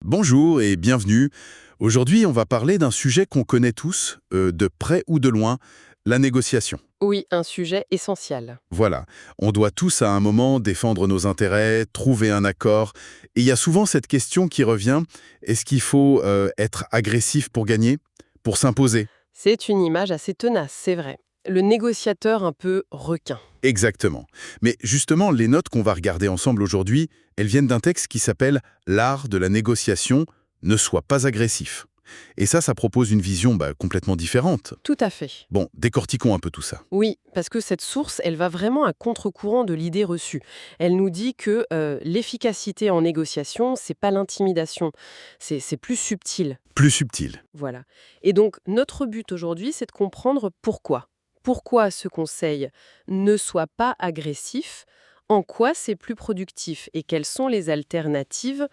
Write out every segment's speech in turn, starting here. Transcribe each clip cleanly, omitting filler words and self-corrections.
Bonjour et bienvenue. Aujourd'hui, on va parler d'un sujet qu'on connaît tous, de près ou de loin, la négociation. Oui, un sujet essentiel. Voilà, on doit tous à un moment défendre nos intérêts, trouver un accord, et il y a souvent cette question qui revient, est-ce qu'il faut être agressif pour gagner, pour s'imposer? C'est une image assez tenace, c'est vrai. Le négociateur un peu requin. Exactement. Mais justement, les notes qu'on va regarder ensemble aujourd'hui, elles viennent d'un texte qui s'appelle «L'art de la négociation, ne sois pas agressif». Et ça propose une vision complètement différente. Tout à fait. Bon, décortiquons un peu tout ça. Oui, parce que cette source, elle va vraiment à contre-courant de l'idée reçue. Elle nous dit que l'efficacité en négociation, c'est pas l'intimidation, c'est plus subtil. Plus subtil. Voilà. Et donc, notre but aujourd'hui, c'est de comprendre pourquoi. Pourquoi ce conseil ne soit pas agressif, en quoi c'est plus productif et quelles sont les alternatives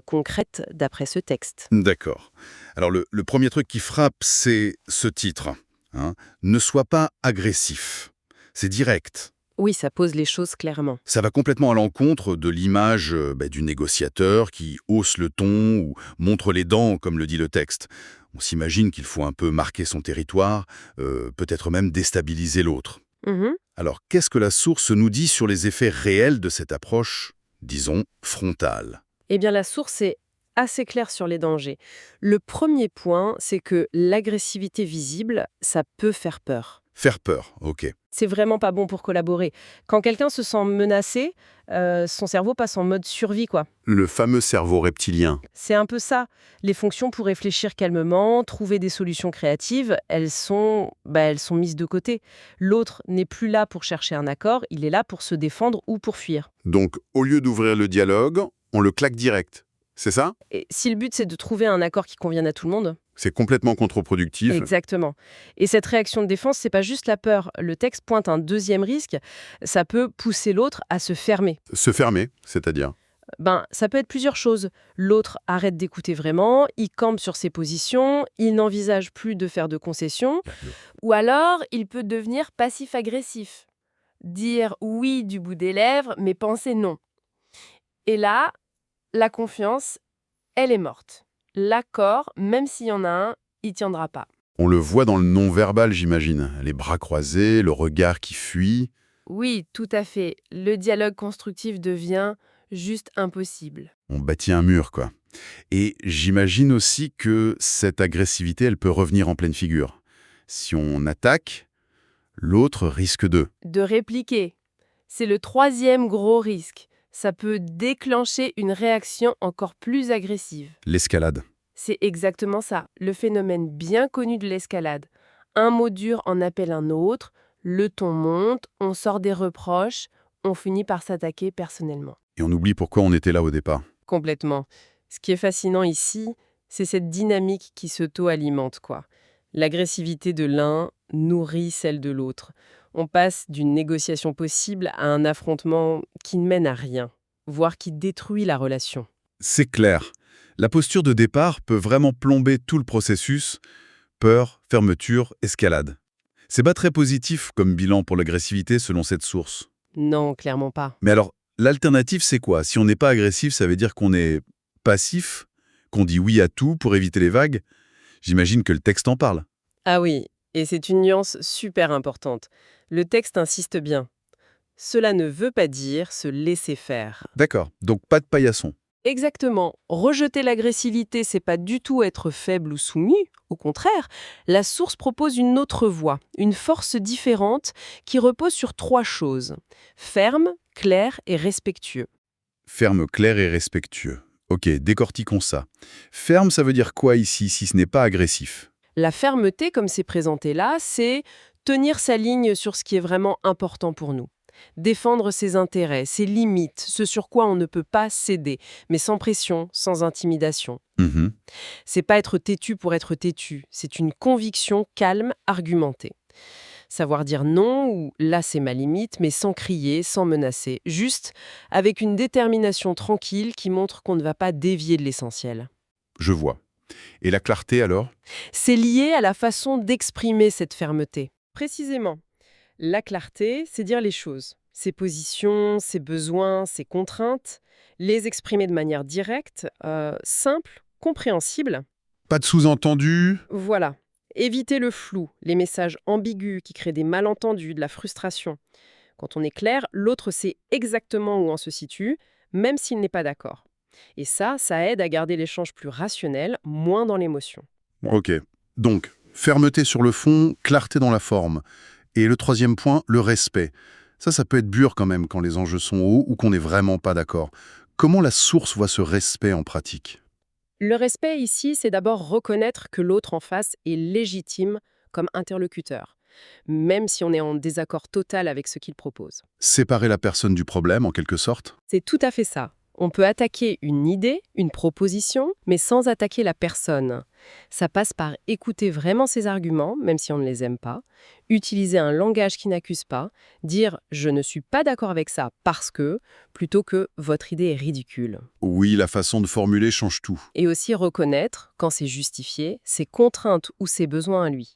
concrètes d'après ce texte. D'accord. Alors le premier truc qui frappe, c'est ce titre, hein. Ne sois pas agressif. C'est direct. Oui, ça pose les choses clairement. Ça va complètement à l'encontre de l'image du négociateur qui hausse le ton ou montre les dents, comme le dit le texte. On s'imagine qu'il faut un peu marquer son territoire, peut-être même déstabiliser l'autre. Mhm. Alors, qu'est-ce que la source nous dit sur les effets réels de cette approche, disons, frontale? Eh bien, la source est assez claire sur les dangers. Le premier point, c'est que l'agressivité visible, ça peut faire peur. Faire peur, ok. C'est vraiment pas bon pour collaborer. Quand quelqu'un se sent menacé, son cerveau passe en mode survie, quoi. Le fameux cerveau reptilien. C'est un peu ça. Les fonctions pour réfléchir calmement, trouver des solutions créatives, elles sont mises de côté. L'autre n'est plus là pour chercher un accord, il est là pour se défendre ou pour fuir. Donc, au lieu d'ouvrir le dialogue, on le claque direct. C'est ça? Et si le but c'est de trouver un accord qui convienne à tout le monde. C'est complètement contre-productif. Exactement. Et cette réaction de défense, c'est pas juste la peur. Le texte pointe un deuxième risque. Ça peut pousser l'autre à se fermer. Se fermer, c'est-à-dire? Ça peut être plusieurs choses. L'autre arrête d'écouter vraiment, il campe sur ses positions, il n'envisage plus de faire de concessions. Ou alors, il peut devenir passif-agressif. Dire oui du bout des lèvres, mais penser non. Et là, la confiance, elle est morte. L'accord, même s'il y en a un, il tiendra pas. On le voit dans le non-verbal, j'imagine. Les bras croisés, le regard qui fuit. Oui, tout à fait. Le dialogue constructif devient juste impossible. On bâtit un mur, quoi. Et j'imagine aussi que cette agressivité, elle peut revenir en pleine figure. Si on attaque, l'autre risque de... De répliquer, c'est le troisième gros risque. Ça peut déclencher une réaction encore plus agressive. L'escalade. C'est exactement ça, le phénomène bien connu de l'escalade. Un mot dur en appelle un autre, le ton monte, on sort des reproches, on finit par s'attaquer personnellement. Et on oublie pourquoi on était là au départ. Complètement. Ce qui est fascinant ici, c'est cette dynamique qui s'auto-alimente, quoi. L'agressivité de l'un nourrit celle de l'autre. On passe d'une négociation possible à un affrontement qui ne mène à rien, voire qui détruit la relation. C'est clair. La posture de départ peut vraiment plomber tout le processus. Peur, fermeture, escalade. C'est pas très positif comme bilan pour l'agressivité selon cette source. Non, clairement pas. Mais alors, l'alternative, c'est quoi? Si on n'est pas agressif, ça veut dire qu'on est passif, qu'on dit oui à tout pour éviter les vagues? J'imagine que le texte en parle. Ah oui, et c'est une nuance super importante. Le texte insiste bien. Cela ne veut pas dire se laisser faire. D'accord, donc pas de paillasson. Exactement. Rejeter l'agressivité, c'est pas du tout être faible ou soumis. Au contraire, la source propose une autre voie, une force différente qui repose sur trois choses. Ferme, clair et respectueux. Ferme, clair et respectueux. Ok, décortiquons ça. Ferme, ça veut dire quoi ici, si ce n'est pas agressif? La fermeté, comme c'est présenté là, c'est tenir sa ligne sur ce qui est vraiment important pour nous. Défendre ses intérêts, ses limites, ce sur quoi on ne peut pas céder, mais sans pression, sans intimidation. Mhm. C'est pas être têtu pour être têtu, c'est une conviction calme, argumentée. Savoir dire non ou là c'est ma limite, mais sans crier, sans menacer, juste avec une détermination tranquille qui montre qu'on ne va pas dévier de l'essentiel. Je vois. Et la clarté alors? C'est lié à la façon d'exprimer cette fermeté. Précisément, la clarté, c'est dire les choses. Ses positions, ses besoins, ses contraintes, Les exprimer de manière directe, simple, compréhensible. Pas de sous-entendu. Voilà. Éviter le flou, les messages ambigus qui créent des malentendus, de la frustration. Quand on est clair, l'autre sait exactement où on se situe, même s'il n'est pas d'accord. Et ça aide à garder l'échange plus rationnel, moins dans l'émotion. Ok. Donc, fermeté sur le fond, clarté dans la forme. Et le troisième point, le respect. Ça peut être dur quand même quand les enjeux sont hauts ou qu'on n'est vraiment pas d'accord. Comment la source voit ce respect en pratique? Le respect ici, c'est d'abord reconnaître que l'autre en face est légitime comme interlocuteur, même si on est en désaccord total avec ce qu'il propose. Séparer la personne du problème, en quelque sorte? C'est tout à fait ça. On peut attaquer une idée, une proposition, mais sans attaquer la personne. Ça passe par écouter vraiment ses arguments, même si on ne les aime pas, utiliser un langage qui n'accuse pas, dire « je ne suis pas d'accord avec ça parce que », plutôt que « votre idée est ridicule ». Oui, la façon de formuler change tout. Et aussi reconnaître, quand c'est justifié, ses contraintes ou ses besoins à lui.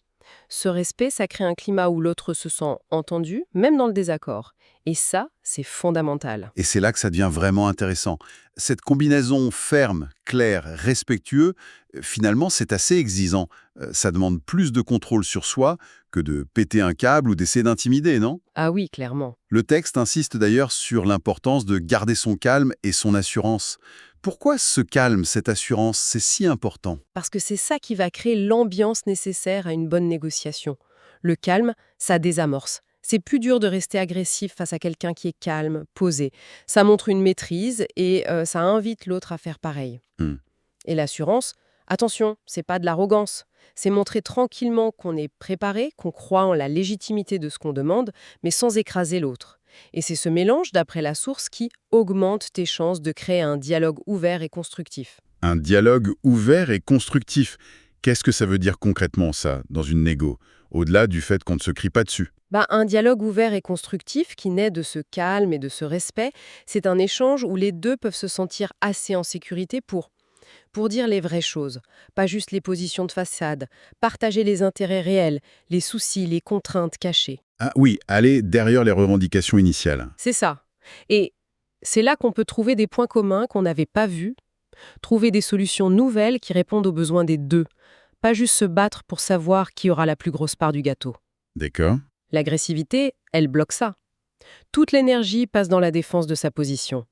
Ce respect, ça crée un climat où l'autre se sent entendu, même dans le désaccord. Et ça, c'est fondamental. Et c'est là que ça devient vraiment intéressant. Cette combinaison ferme, claire, respectueux, finalement, c'est assez exigeant. Ça demande plus de contrôle sur soi que de péter un câble ou d'essayer d'intimider, non? Ah oui, clairement. Le texte insiste d'ailleurs sur l'importance de garder son calme et son assurance. Pourquoi ce calme, cette assurance, c'est si important? Parce que c'est ça qui va créer l'ambiance nécessaire à une bonne négociation. Le calme, ça désamorce. C'est plus dur de rester agressif face à quelqu'un qui est calme, posé. Ça montre une maîtrise et ça invite l'autre à faire pareil. Hmm. Et l'assurance, attention, c'est pas de l'arrogance. C'est montrer tranquillement qu'on est préparé, qu'on croit en la légitimité de ce qu'on demande, mais sans écraser l'autre. Et c'est ce mélange, d'après la source, qui augmente tes chances de créer un dialogue ouvert et constructif. Un dialogue ouvert et constructif. Qu'est-ce que ça veut dire concrètement, ça, dans une négo, au-delà du fait qu'on ne se crie pas dessus? Un dialogue ouvert et constructif qui naît de ce calme et de ce respect, c'est un échange où les deux peuvent se sentir assez en sécurité pour dire les vraies choses, pas juste les positions de façade, partager les intérêts réels, les soucis, les contraintes cachées. Ah oui, aller derrière les revendications initiales. C'est ça. Et c'est là qu'on peut trouver des points communs qu'on n'avait pas vus, trouver des solutions nouvelles qui répondent aux besoins des deux, pas juste se battre pour savoir qui aura la plus grosse part du gâteau. D'accord. L'agressivité, elle bloque ça. Toute l'énergie passe dans la défense de sa position.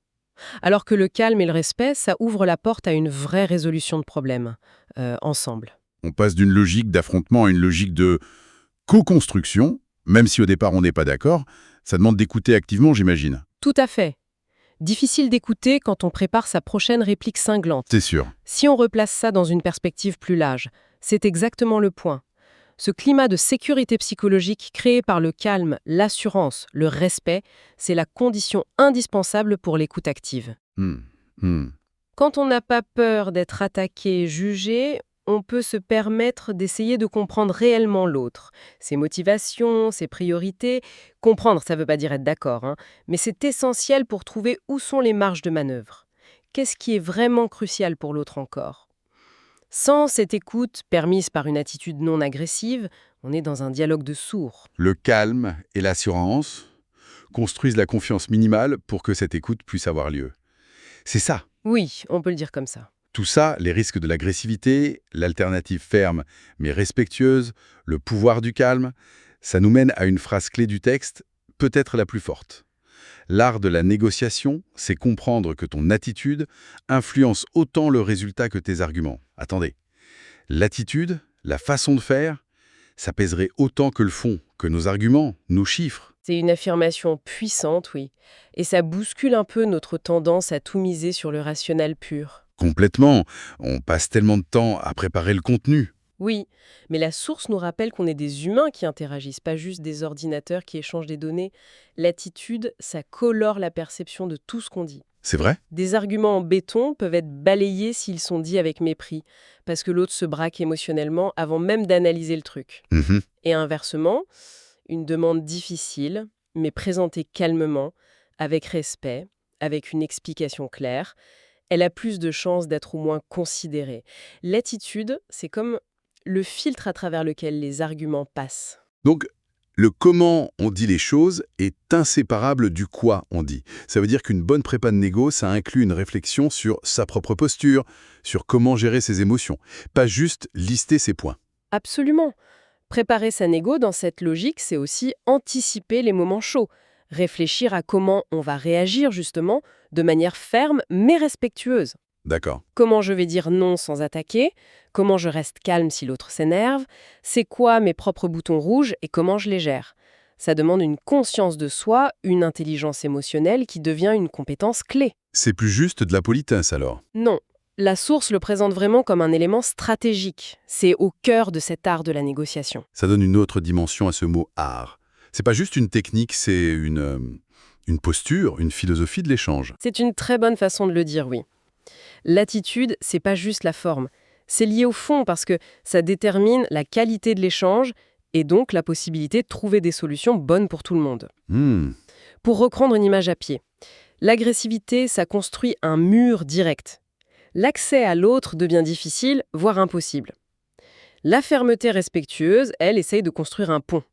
Alors que le calme et le respect, ça ouvre la porte à une vraie résolution de problèmes, ensemble. On passe d'une logique d'affrontement à une logique de co-construction, même si au départ on n'est pas d'accord. Ça demande d'écouter activement, j'imagine. Tout à fait. Difficile d'écouter quand on prépare sa prochaine réplique cinglante. C'est sûr. Si on replace ça dans une perspective plus large, c'est exactement le point. Ce climat de sécurité psychologique créé par le calme, l'assurance, le respect, c'est la condition indispensable pour l'écoute active. Hmm. Hmm. Quand on n'a pas peur d'être attaqué, jugé, on peut se permettre d'essayer de comprendre réellement l'autre, ses motivations, ses priorités. Comprendre, ça ne veut pas dire être d'accord, hein, mais c'est essentiel pour trouver où sont les marges de manœuvre. Qu'est-ce qui est vraiment crucial pour l'autre encore ? Sans cette écoute, permise par une attitude non agressive, on est dans un dialogue de sourds. Le calme et l'assurance construisent la confiance minimale pour que cette écoute puisse avoir lieu. C'est ça. Oui, on peut le dire comme ça. Tout ça, les risques de l'agressivité, l'alternative ferme mais respectueuse, le pouvoir du calme, ça nous mène à une phrase clé du texte, peut-être la plus forte. L'art de la négociation, c'est comprendre que ton attitude influence autant le résultat que tes arguments. Attendez, l'attitude, la façon de faire, ça pèserait autant que le fond, que nos arguments, nos chiffres. C'est une affirmation puissante, oui. Et ça bouscule un peu notre tendance à tout miser sur le rationnel pur. Complètement, on passe tellement de temps à préparer le contenu. Oui, mais la source nous rappelle qu'on est des humains qui interagissent, pas juste des ordinateurs qui échangent des données. L'attitude, ça colore la perception de tout ce qu'on dit. C'est vrai? Des arguments en béton peuvent être balayés s'ils sont dits avec mépris, parce que l'autre se braque émotionnellement avant même d'analyser le truc. Mhm. Et inversement, une demande difficile, mais présentée calmement, avec respect, avec une explication claire, elle a plus de chances d'être au moins considérée. L'attitude, c'est comme le filtre à travers lequel les arguments passent. Donc, Le comment on dit les choses est inséparable du quoi on dit. Ça veut dire qu'une bonne prépa de négo, ça inclut une réflexion sur sa propre posture, sur comment gérer ses émotions, pas juste lister ses points. Absolument. Préparer sa négo dans cette logique, c'est aussi anticiper les moments chauds, réfléchir à comment on va réagir justement de manière ferme mais respectueuse. D'accord. Comment je vais dire non sans attaquer, comment je reste calme si l'autre s'énerve, c'est quoi mes propres boutons rouges et comment je les gère. Ça demande une conscience de soi, une intelligence émotionnelle qui devient une compétence clé. C'est plus juste de la politesse alors. Non, la source le présente vraiment comme un élément stratégique. C'est au cœur de cet art de la négociation. Ça donne une autre dimension à ce mot art. C'est pas juste une technique, c'est une posture, une philosophie de l'échange. C'est une très bonne façon de le dire, oui. L'attitude, c'est pas juste la forme. C'est lié au fond parce que ça détermine la qualité de l'échange et donc la possibilité de trouver des solutions bonnes pour tout le monde. Pour reprendre une image à pied, l'agressivité, ça construit un mur direct. L'accès à l'autre devient difficile, voire impossible. La fermeté respectueuse, elle, essaye de construire un pont.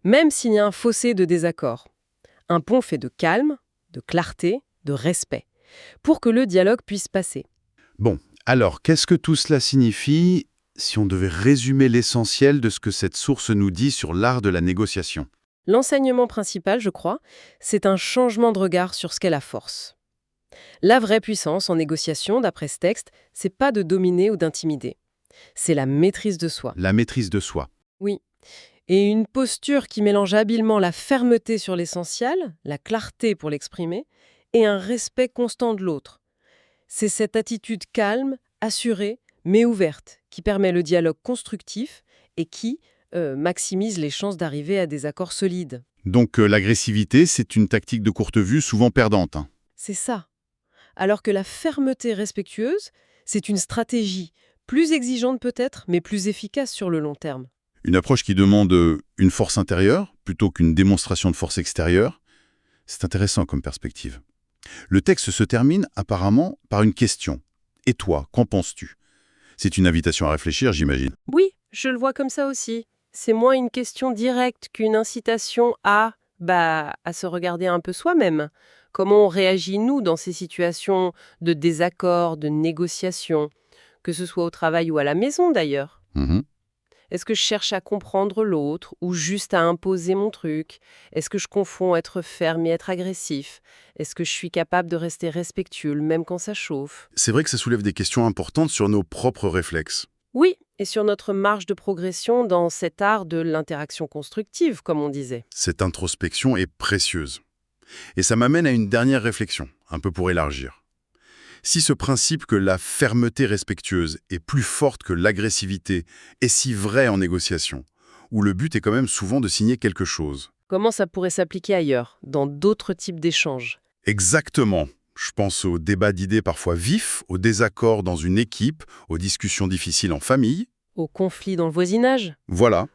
Même s'il y a un fossé de désaccord. Un pont fait de calme, de clarté, de respect, pour que le dialogue puisse passer. Bon, alors, qu'est-ce que tout cela signifie si on devait résumer l'essentiel de ce que cette source nous dit sur l'art de la négociation? L'enseignement principal, je crois, c'est un changement de regard sur ce qu'est la force. La vraie puissance en négociation, d'après ce texte, c'est pas de dominer ou d'intimider. C'est la maîtrise de soi. La maîtrise de soi. Oui. Et une posture qui mélange habilement la fermeté sur l'essentiel, la clarté pour l'exprimer, et un respect constant de l'autre. C'est cette attitude calme, assurée, mais ouverte, qui permet le dialogue constructif et qui maximise les chances d'arriver à des accords solides. Donc l'agressivité, c'est une tactique de courte vue souvent perdante. C'est ça. Alors que la fermeté respectueuse, c'est une stratégie, plus exigeante peut-être, mais plus efficace sur le long terme. Une approche qui demande une force intérieure plutôt qu'une démonstration de force extérieure. C'est intéressant comme perspective. Le texte se termine apparemment par une question. Et toi, qu'en penses-tu? C'est une invitation à réfléchir, j'imagine. Oui, je le vois comme ça aussi. C'est moins une question directe qu'une incitation à se regarder un peu soi-même. Comment on réagit, nous, dans ces situations de désaccord, de négociation, que ce soit au travail ou à la maison d'ailleurs. Est-ce que je cherche à comprendre l'autre ou juste à imposer mon truc? Est-ce que je confonds être ferme et être agressif? Est-ce que je suis capable de rester respectueux même quand ça chauffe? C'est vrai que ça soulève des questions importantes sur nos propres réflexes. Oui, et sur notre marge de progression dans cet art de l'interaction constructive, comme on disait. Cette introspection est précieuse. Et ça m'amène à une dernière réflexion, un peu pour élargir. Si ce principe que la fermeté respectueuse est plus forte que l'agressivité est si vrai en négociation, où le but est quand même souvent de signer quelque chose. Comment ça pourrait s'appliquer ailleurs, dans d'autres types d'échanges? Exactement. Je pense aux débats d'idées parfois vifs, aux désaccords dans une équipe, aux discussions difficiles en famille. Aux conflits dans le voisinage? Voilà.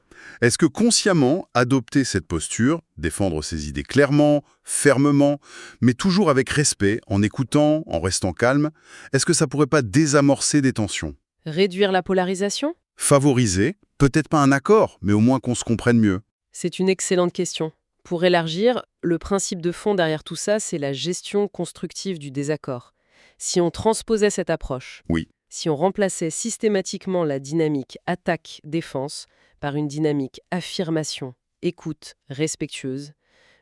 Est-ce que consciemment, adopter cette posture, défendre ses idées clairement, fermement, mais toujours avec respect, en écoutant, en restant calme, est-ce que ça pourrait pas désamorcer des tensions? Réduire la polarisation? Favoriser, peut-être pas un accord, mais au moins qu'on se comprenne mieux. C'est une excellente question. Pour élargir, le principe de fond derrière tout ça, c'est la gestion constructive du désaccord. Si on transposait cette approche, Oui. si on remplaçait systématiquement la dynamique attaque-défense par une dynamique affirmation, écoute, respectueuse,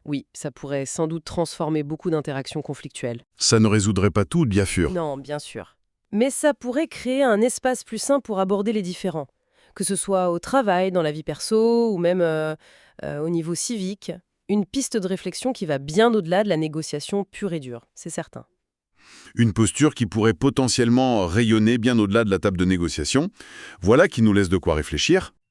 oui, ça pourrait sans doute transformer beaucoup d'interactions conflictuelles. Ça ne résoudrait pas tout, bien sûr. Non, bien sûr. Mais ça pourrait créer un espace plus sain pour aborder les différends. Que ce soit au travail, dans la vie perso, ou même au niveau civique. Une piste de réflexion qui va bien au-delà de la négociation pure et dure, c'est certain. Une posture qui pourrait potentiellement rayonner bien au-delà de la table de négociation. Voilà qui nous laisse de quoi réfléchir.